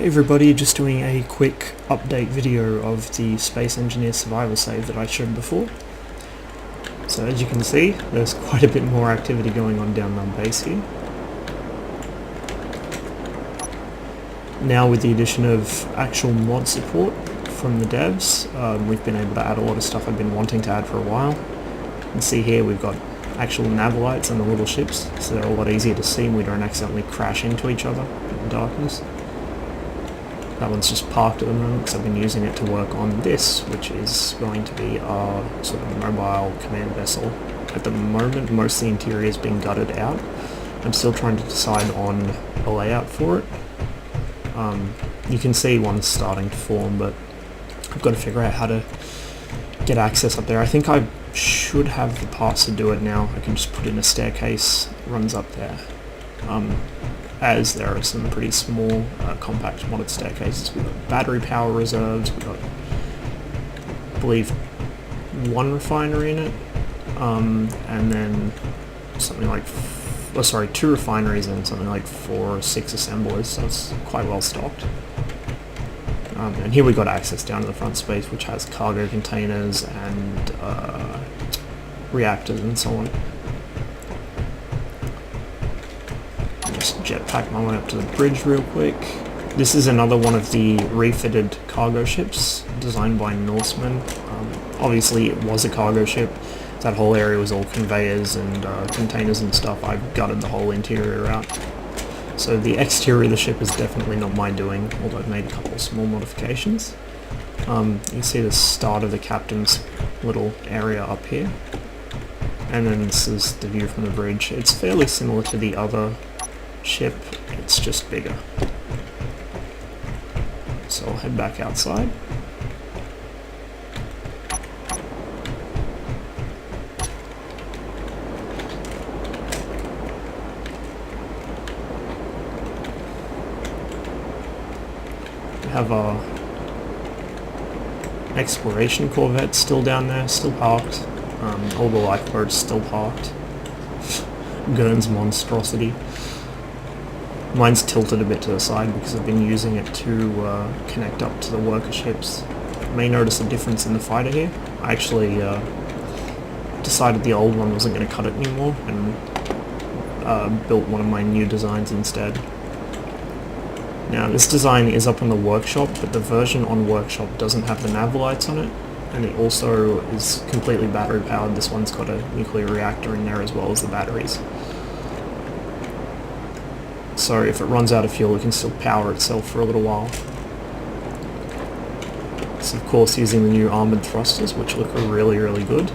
Hey everybody, just doing a quick update video of the Space Engineer survival save that I showed before. So as you can see, there's quite a bit more activity going on down on base here. Now with the addition of actual mod support from the devs, we've been able to add a lot of stuff I've been wanting to add for a while. You can see here we've got actual nav lights on the little ships, so they're a lot easier to see and we don't accidentally crash into each other in the darkness. That one's just parked at the moment because I've been using it to work on this, which is going to be our sort of mobile command vessel. At the moment, most of the interior is being gutted out. I'm still trying to decide on a layout for it. You can see one's starting to form, but I've got to figure out how to get access up there. I think I should have the parts to do it now. I can just put in a staircase that runs up there. As there are some pretty small, compact modded staircases. We've got battery power reserves, we've got, I believe, one refinery in it, and then something like, two refineries and something like 4 or 6 assemblers, so it's quite well stocked. And here we've got access down to the front space, which has cargo containers and reactors and so on. Just jetpack my way up to the bridge real quick. This is another one of the refitted cargo ships designed by Norseman. Obviously it was a cargo ship. That whole area was all conveyors and containers and stuff. I've gutted the whole interior out. So the exterior of the ship is definitely not my doing, although I've made a couple of small modifications. You can see the start of the captain's little area up here. And then this is the view from the bridge. It's fairly similar to the other ship, it's just bigger. So I'll head back outside. We have our exploration corvette still down there, still parked. All the lifeboats still parked. Gurn's monstrosity. Mine's tilted a bit to the side because I've been using it to connect up to the worker ships. You may notice a difference in the fighter here. I actually decided the old one wasn't going to cut it anymore and built one of my new designs instead. Now this design is up on the workshop, but the version on workshop doesn't have the nav lights on it, and it also is completely battery powered. This one's got a nuclear reactor in there as well as the batteries. So if it runs out of fuel, it can still power itself for a little while. It's of course using the new armoured thrusters, which look really, really good.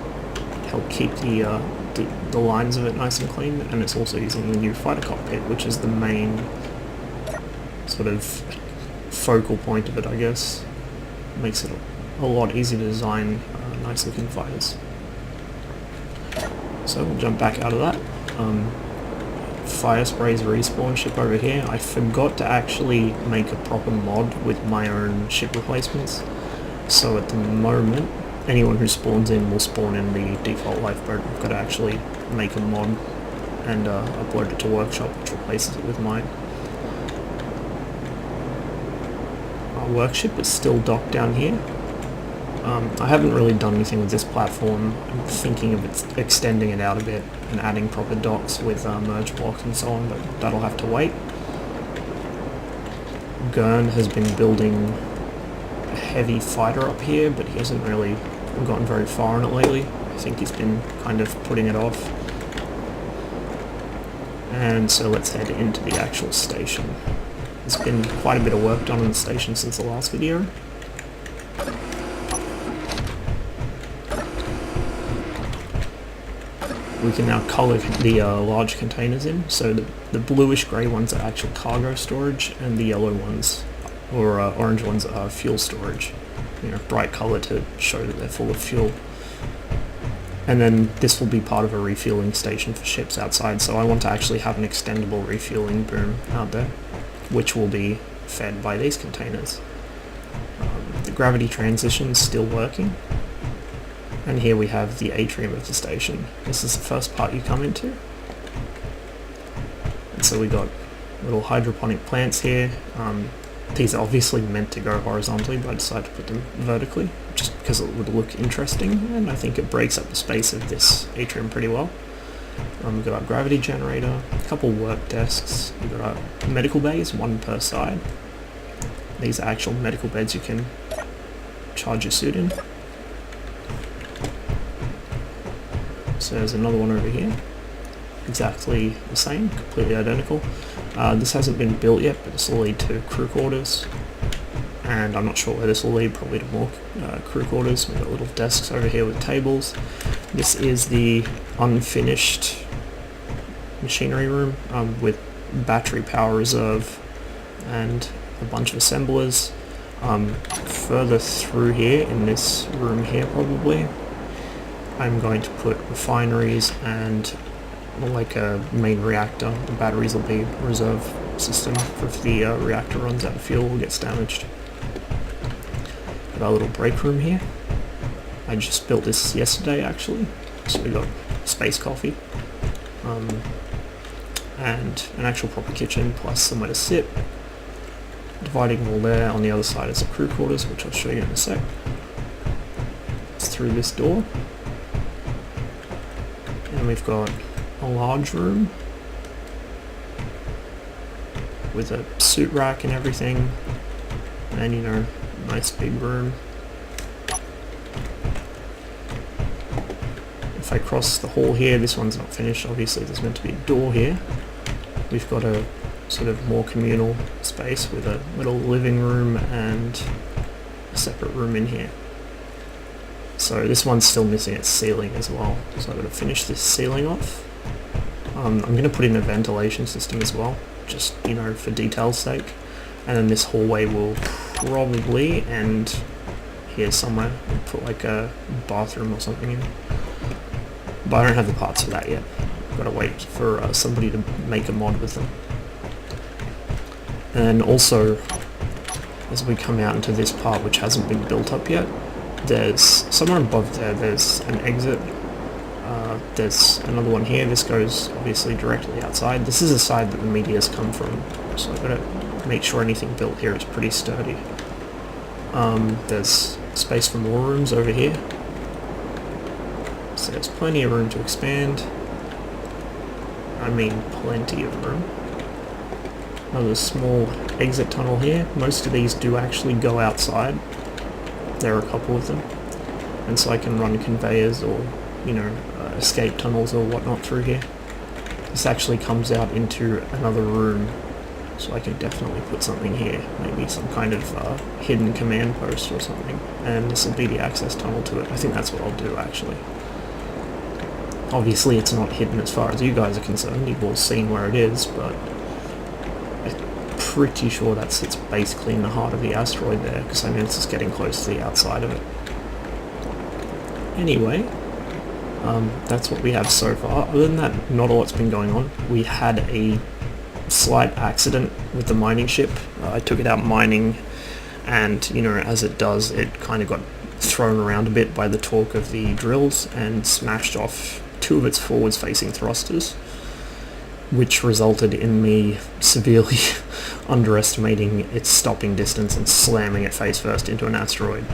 Help keep the lines of it nice and clean, and it's also using the new fighter cockpit, which is the main sort of focal point of it, I guess. Makes it a lot easier to design nice looking fighters. So we'll jump back out of that. Fire Spray's respawn ship over here. I forgot to actually make a proper mod with my own ship replacements. So at the moment, anyone who spawns in will spawn in the default lifeboat. I've got to actually make a mod and upload it to Workshop, which replaces it with mine. Our workship is still docked down here. I haven't really done anything with this platform. I'm thinking of extending it out a bit and adding proper docks with merge blocks and so on, but that'll have to wait. Gurn has been building a heavy fighter up here, but he hasn't really gotten very far on it lately. I think he's been kind of putting it off. And so let's head into the actual station. There's been quite a bit of work done on the station since the last video. We can now colour the large containers in, so the bluish grey ones are actual cargo storage, and the yellow ones, or orange ones, are fuel storage. You know, bright colour to show that they're full of fuel. And then this will be part of a refueling station for ships outside, so I want to actually have an extendable refueling boom out there, which will be fed by these containers. The gravity transition's still working. And here we have the atrium of the station. This is the first part you come into. And so we got little hydroponic plants here. These are obviously meant to go horizontally, but I decided to put them vertically, just because it would look interesting, and I think it breaks up the space of this atrium pretty well. We've got our gravity generator, a couple work desks, we've got our medical bays, one per side. These are actual medical beds you can charge your suit in. So there's another one over here, exactly the same, completely identical. This hasn't been built yet, but this will lead to crew quarters, and I'm not sure where this will lead, probably to more crew quarters. We've got little desks over here with tables. This is the unfinished machinery room with battery power reserve and a bunch of assemblers. Further through here, in this room here probably, I'm going to put refineries and like a main reactor. The batteries will be reserve system for if the reactor runs out of fuel or gets damaged. Got our little break room here. I just built this yesterday actually, so we got space coffee and an actual proper kitchen plus somewhere to sit. Dividing wall there. On the other side is the crew quarters, which I'll show you in a sec. It's through this door, and we've got a large room with a suit rack and everything, and you know, nice big room. If I cross the hall here, this one's not finished, obviously there's meant to be a door here. We've got a sort of more communal space with a little living room and a separate room in here. So this one's still missing its ceiling as well, so I've got to finish this ceiling off. I'm going to put in a ventilation system as well, just, you know, for detail's sake. And then this hallway will probably end here somewhere. I'll put like a bathroom or something in. But I don't have the parts for that yet. I've got to wait for somebody to make a mod with them. And also, as we come out into this part which hasn't been built up yet, there's somewhere above there, there's an exit. There's another one here. This goes obviously directly outside. This is the side that the meteors come from, so I've got to make sure anything built here is pretty sturdy. There's space for more rooms over here, so there's plenty of room to expand. I mean plenty of room. Another small exit tunnel here. Most of these do actually go outside. There are a couple of them, and so I can run conveyors or, you know, escape tunnels or whatnot through here. This actually comes out into another room, so I can definitely put something here, maybe some kind of hidden command post or something, and this will be the access tunnel to it. I think that's what I'll do actually. Obviously it's not hidden as far as you guys are concerned, you've all seen where it is, but I'm pretty sure that sits basically in the heart of the asteroid there, because I mean it's just getting close to the outside of it. Anyway, that's what we have so far. Other than that, not a lot's been going on. We had a slight accident with the mining ship. I took it out mining, and you know, as it does, it kind of got thrown around a bit by the torque of the drills and smashed off two of its forwards facing thrusters, which resulted in me severely underestimating its stopping distance and slamming it face first into an asteroid.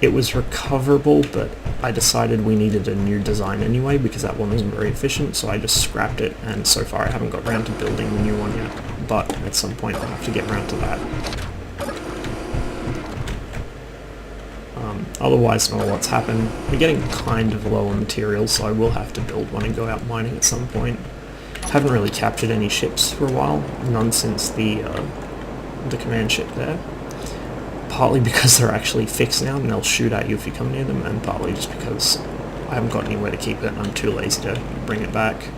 It was recoverable, but I decided we needed a new design anyway because that one wasn't very efficient, so I just scrapped it, and so far I haven't got around to building the new one yet, but at some point I'll have to get around to that. Otherwise, not a lot's happened. We're getting kind of low on materials, so I will have to build one and go out mining at some point. Haven't really captured any ships for a while, none since the command ship there. Partly because they're actually fixed now and they'll shoot at you if you come near them, and partly just because I haven't got anywhere to keep it and I'm too lazy to bring it back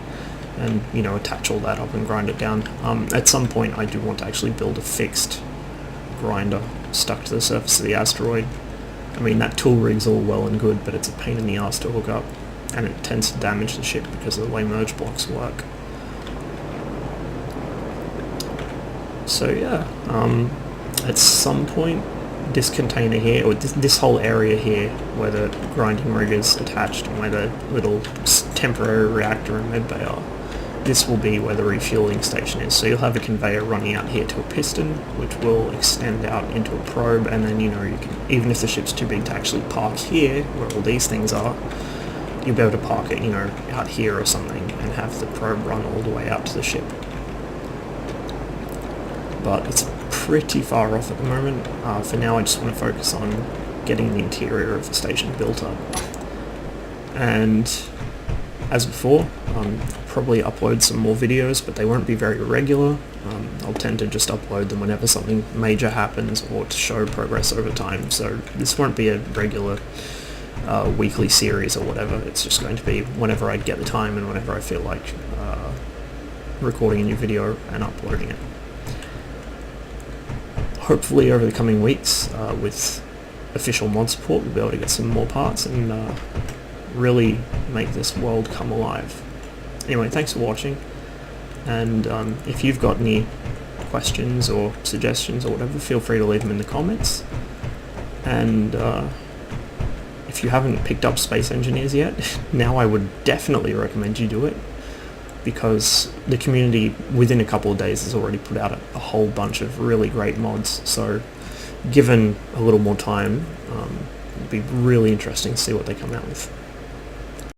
and, you know, attach all that up and grind it down. At some point I do want to actually build a fixed grinder stuck to the surface of the asteroid. I mean, that tool rig's all well and good, but it's a pain in the ass to hook up, and it tends to damage the ship because of the way merge blocks work. So yeah, at some point this container here, or this whole area here where the grinding rig is attached and where the little temporary reactor and med bay are, this will be where the refueling station is. So you'll have a conveyor running out here to a piston, which will extend out into a probe, and then, you know, you can, even if the ship's too big to actually park here, where all these things are, you'll be able to park it, you know, out here or something, and have the probe run all the way out to the ship. But it's pretty far off at the moment. For now, I just want to focus on getting the interior of the station built up. And as before, probably upload some more videos, but they won't be very regular. I'll tend to just upload them whenever something major happens or to show progress over time. So this won't be a regular weekly series or whatever. It's just going to be whenever I get the time and whenever I feel like recording a new video and uploading it. Hopefully over the coming weeks, with official mod support, we'll be able to get some more parts and really make this world come alive. Anyway, thanks for watching, and if you've got any questions or suggestions or whatever, feel free to leave them in the comments. And if you haven't picked up Space Engineers yet, now I would definitely recommend you do it, because the community within a couple of days has already put out a whole bunch of really great mods. So given a little more time, it'd be really interesting to see what they come out with.